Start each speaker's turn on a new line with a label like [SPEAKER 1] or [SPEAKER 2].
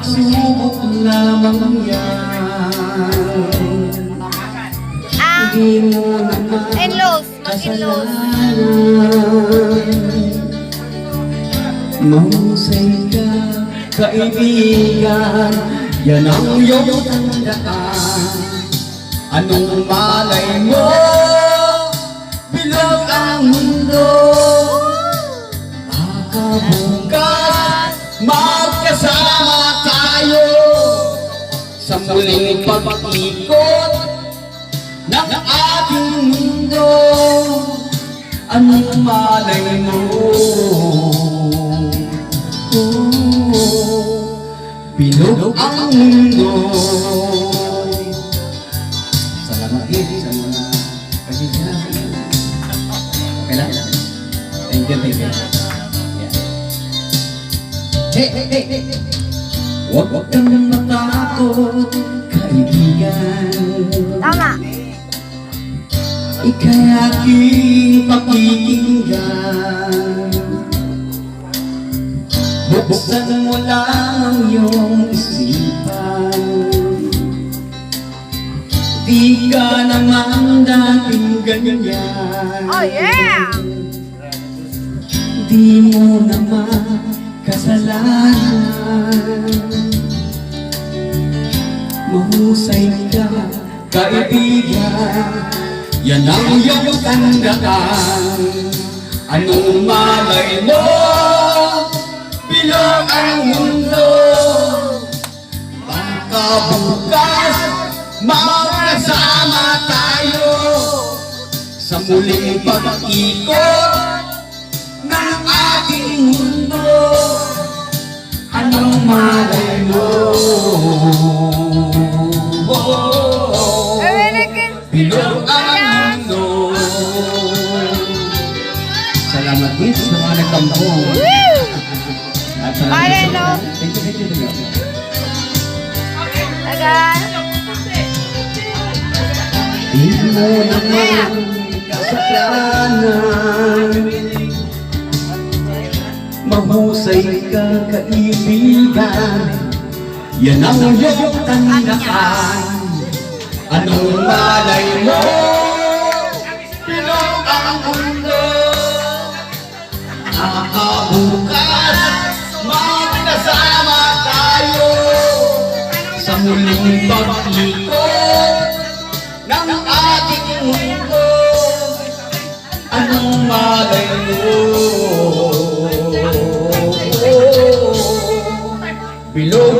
[SPEAKER 1] pagsubok lamang yan. Hindi mo naman
[SPEAKER 2] Mag-in-laws.
[SPEAKER 1] mahusay ka, kaibigan, yan ang iyong tandaan. Anong malay mo, bilog ang mundo. Baka bukas, magkasama tayo sa muling pag-ikot ng ating mundo. Anong malay mo, bilog ang mundo. Salamat din sa mga pagkikita. Okay lang? Thank you, thank you. Hey! Huwag kang matakot, kaibigan.
[SPEAKER 2] Tama.
[SPEAKER 1] Ika'y aking pakikinggan. Buksan mo lang ang iyong isipan. Di ka naman dating ganyan.
[SPEAKER 2] Oh yeah!
[SPEAKER 1] Di mo naman kasalanan. Mahusay ka, kaibigan, yan ang iyong tandaan. Anong malay mo, bilog ang mundo. Baka bukas, magkasama tayo sa muling pag-ikot ng ating mundo. Anong malay mo, bilog ang mundo. Salamat din sa mga nagtampong. At salamat sa mga. Thank you.
[SPEAKER 2] Tagal.
[SPEAKER 1] Di mo naman kasalanan. Mahusay ka, kaibigan, yan ang iyong tandaan. Anong malay mo, bilog ang mundo. Bukas, magkasama tayo sa muling pag-ikot ng ating mundo. Anong malay mo, bilog